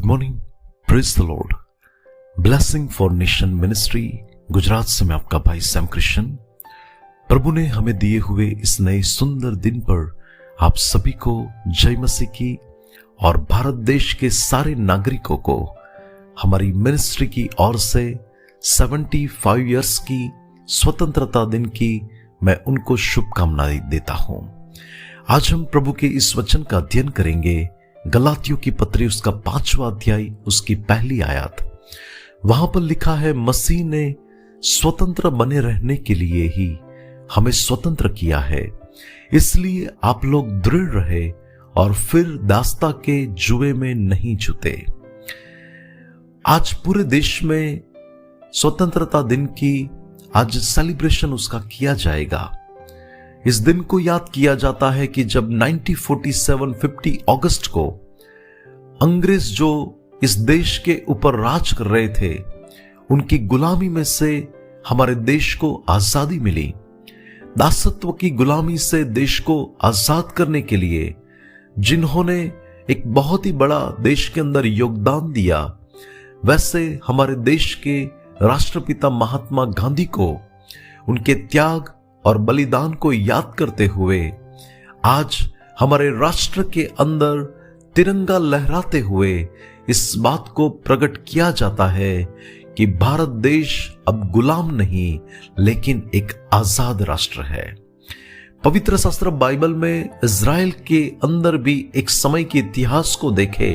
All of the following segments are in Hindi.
Morning, praise the Lord. Blessing for nation ministry Gujarat से मैं आपका भाई सैम क्रिश्चियन। प्रभु ने हमें दिए हुए इस नए सुंदर दिन पर आप सभी को जय मसीह की और भारत देश के सारे नागरिकों को हमारी मिनिस्ट्री की ओर से 75 इयर्स की स्वतंत्रता दिन की मैं उनको शुभकामनाएं देता हूं। आज हम प्रभु के इस वचन का अध्ययन करेंगे। गलातियों की पत्री उसका 5वां अध्याय उसकी पहली आयत। वहां पर लिखा है, मसीह ने स्वतंत्र बने रहने के लिए ही हमें स्वतंत्र किया है, इसलिए आप लोग दृढ़ रहे और फिर दास्ता के जुए में नहीं जुते। आज पूरे देश में स्वतंत्रता दिन की आज सेलिब्रेशन उसका किया जाएगा। इस दिन को याद किया जाता है कि जब 1947 अगस्त को अंग्रेज जो इस देश के ऊपर राज कर रहे थे, उनकी गुलामी में से हमारे देश को आजादी मिली। दासत्व की गुलामी से देश को आजाद करने के लिए जिन्होंने एक बहुत ही बड़ा देश के अंदर योगदान दिया, वैसे हमारे देश के राष्ट्रपिता महात्मा गांधी को उनके त्याग और बलिदान को याद करते हुए आज हमारे राष्ट्र के अंदर तिरंगा लहराते हुए इस बात को प्रकट किया जाता है कि भारत देश अब गुलाम नहीं लेकिन एक आजाद राष्ट्र है। पवित्र शास्त्र बाइबल में इज़राइल के अंदर भी एक समय के इतिहास को देखे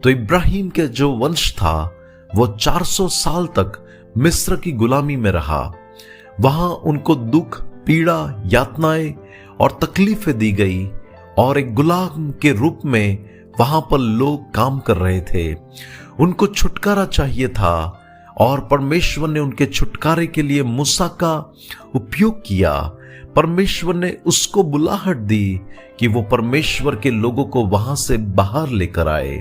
तो इब्राहिम के जो वंश था वो 400 साल तक मिस्र की गुलामी में रहा। वहां उनको दुख, पीड़ा, यातनाएं और तकलीफें दी गई और एक गुलाम के रूप में वहां पर लोग काम कर रहे थे। उनको छुटकारा चाहिए था और परमेश्वर ने उनके छुटकारे के लिए मूसा का उपयोग किया। परमेश्वर ने उसको बुलाहट दी कि वो परमेश्वर के लोगों को वहां से बाहर लेकर आए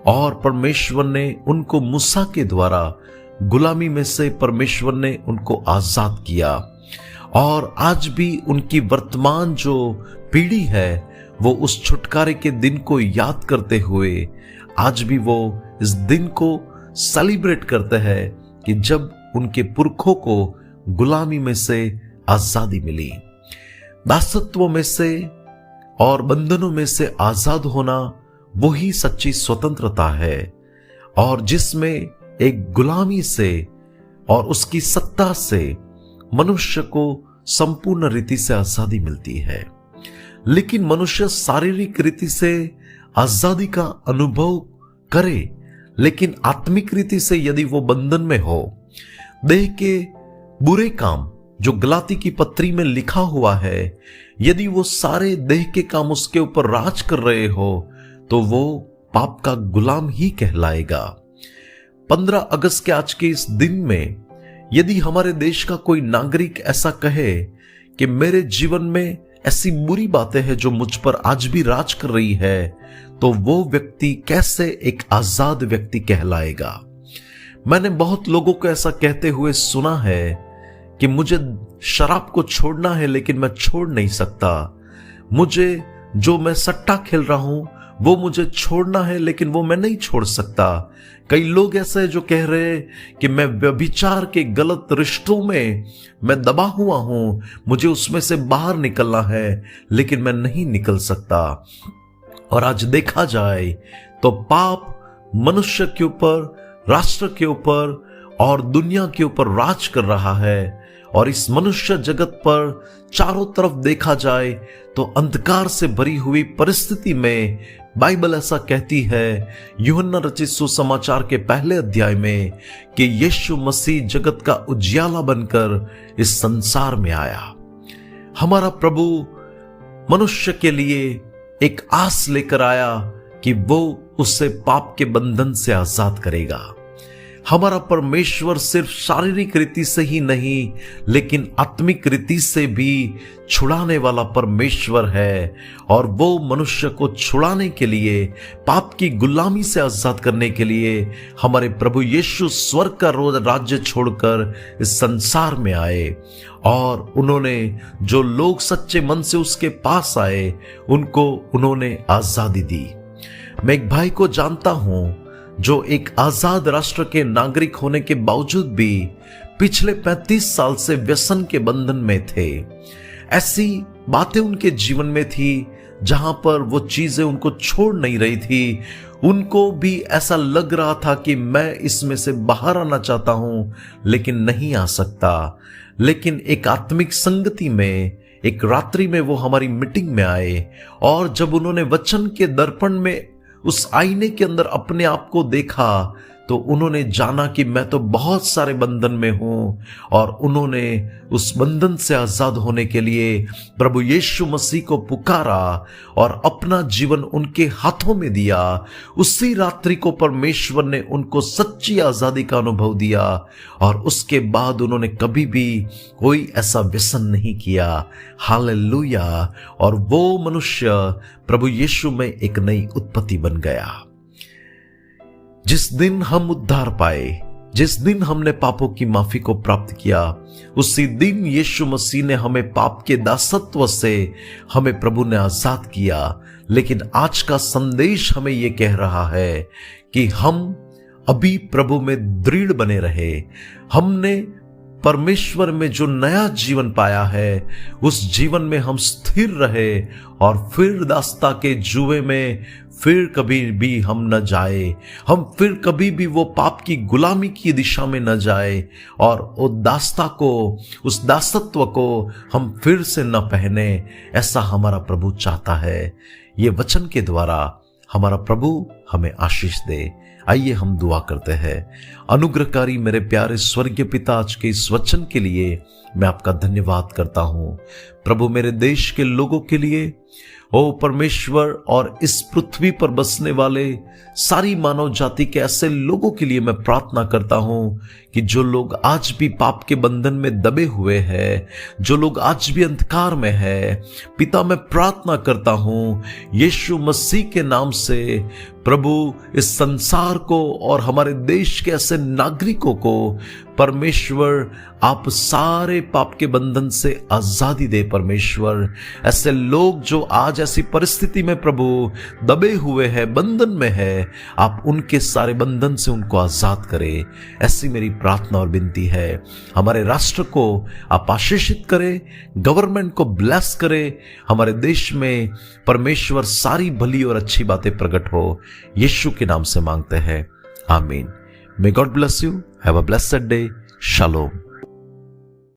और परमेश्वर ने उनको मूसा के द्वारा गुलामी में से परमेश्वर ने उनको आजाद किया। और आज भी उनकी वर्तमान जो पीढ़ी है वो उस छुटकारे के दिन को याद करते हुए आज भी वो इस दिन को सेलिब्रेट करते हैं कि जब उनके पुरखों को गुलामी में से आजादी मिली। दासत्व में से और बंधनों में से आजाद होना वही सच्ची स्वतंत्रता है और जिसमें एक गुलामी से और उसकी सत्ता से मनुष्य को संपूर्ण रीति से आजादी मिलती है। लेकिन मनुष्य शारीरिक रीति से आजादी का अनुभव करे, लेकिन आत्मिक रीति से यदि वो बंधन में हो, देह के बुरे काम जो गलाती की पत्री में लिखा हुआ है, यदि वो सारे देह के काम उसके ऊपर राज कर रहे हो तो वो पाप का गुलाम ही कहलाएगा। 15 अगस्त के आज के इस दिन में यदि हमारे देश का कोई नागरिक ऐसा कहे कि मेरे जीवन में ऐसी बुरी बातें हैं जो मुझ पर आज भी राज कर रही है, तो वो व्यक्ति कैसे एक आजाद व्यक्ति कहलाएगा। मैंने बहुत लोगों को ऐसा कहते हुए सुना है कि मुझे शराब को छोड़ना है लेकिन मैं छोड़ नहीं सकता, मुझे जो मैं सट्टा खेल रहा हूं वो मुझे छोड़ना है लेकिन वो मैं नहीं छोड़ सकता। कई लोग ऐसे जो कह रहे हैं कि मैं व्यभिचार के गलत रिश्तों में मैं दबा हुआ हूं, मुझे उसमें से बाहर निकलना है लेकिन मैं नहीं निकल सकता। और आज देखा जाए तो पाप मनुष्य के ऊपर, राष्ट्र के ऊपर और दुनिया के ऊपर राज कर रहा है और इस मनुष्य जगत पर चारों तरफ देखा जाए तो अंधकार से भरी हुई परिस्थिति में बाइबल ऐसा कहती है यूहन्ना रचित सुसमाचार के पहले अध्याय में कि यीशु मसीह जगत का उजियाला बनकर इस संसार में आया। हमारा प्रभु मनुष्य के लिए एक आस लेकर आया कि वो उससे पाप के बंधन से आजाद करेगा। हमारा परमेश्वर सिर्फ शारीरिक रीति से ही नहीं लेकिन आत्मिक रीति से भी छुड़ाने वाला परमेश्वर है और वो मनुष्य को छुड़ाने के लिए, पाप की गुलामी से आजाद करने के लिए हमारे प्रभु यीशु स्वर्ग का राज्य छोड़कर इस संसार में आए और उन्होंने जो लोग सच्चे मन से उसके पास आए उनको उन्होंने आजादी दी। मैं एक भाई को जानता हूं जो एक आजाद राष्ट्र के नागरिक होने के बावजूद भी पिछले 35 साल से व्यसन के बंधन में थे। ऐसी बातें उनके जीवन में थी जहां पर वो चीजें उनको छोड़ नहीं रही थी। उनको भी ऐसा लग रहा था कि मैं इसमें से बाहर आना चाहता हूं लेकिन नहीं आ सकता। लेकिन एक आत्मिक संगति में एक रात्रि में वो हमारी मीटिंग में आए और जब उन्होंने वचन के दर्पण में उस आईने के अंदर अपने आप को देखा तो उन्होंने जाना कि मैं तो बहुत सारे बंधन में हूं, और उन्होंने उस बंधन से आजाद होने के लिए प्रभु यीशु मसीह को पुकारा और अपना जीवन उनके हाथों में दिया। उसी रात्रि को परमेश्वर ने उनको सच्ची आजादी का अनुभव दिया और उसके बाद उन्होंने कभी भी कोई ऐसा व्यसन नहीं किया। हालेलुया। और वो मनुष्य प्रभु यीशु में एक नई उत्पत्ति बन गया। जिस दिन हम उद्धार पाए, जिस दिन हमने पापों की माफी को प्राप्त किया, उसी दिन यीशु मसीह ने हमें पाप के दासत्व से हमें प्रभु ने आजाद किया। लेकिन आज का संदेश हमें यह कह रहा है कि हम अभी प्रभु में दृढ़ बने रहे। हमने परमेश्वर में जो नया जीवन पाया है उस जीवन में हम स्थिर रहे और फिर दास्ता के जुए में फिर कभी भी हम न जाए, हम फिर कभी भी वो पाप की गुलामी की दिशा में न जाए और उस दासत्व को हम फिर से न पहने। ऐसा हमारा प्रभु चाहता है। ये वचन के द्वारा हमारा प्रभु हमें आशीष दे। आइए हम दुआ करते हैं। अनुग्रहकारी मेरे प्यारे स्वर्गीय पिता, आज के इस वचन के लिए मैं आपका धन्यवाद करता हूं प्रभु। मेरे देश के लोगों के लिए, ओ परमेश्वर, और इस पृथ्वी पर बसने वाले सारी मानव जाति के ऐसे लोगों के लिए मैं प्रार्थना करता हूं कि जो लोग आज भी पाप के बंधन में दबे हुए हैं, जो लोग आज भी अंधकार में है, पिता मैं प्रार्थना करता हूं यीशु मसीह के नाम से प्रभु इस संसार को और हमारे देश के ऐसे नागरिकों को परमेश्वर आप सारे पाप के बंधन से आजादी दे। परमेश्वर, ऐसे लोग जो आज ऐसी परिस्थिति में प्रभु दबे हुए हैं, बंधन में है, आप उनके सारे बंधन से उनको आजाद करें। ऐसी मेरी प्रार्थना और विनती है। हमारे राष्ट्र को आप आशीषित करें, गवर्नमेंट को ब्लेस करें, हमारे देश में परमेश्वर सारी भली और अच्छी बातें प्रकट हो। यीशु के नाम से मांगते हैं, आमीन। May God bless you. Have a blessed day. Shalom.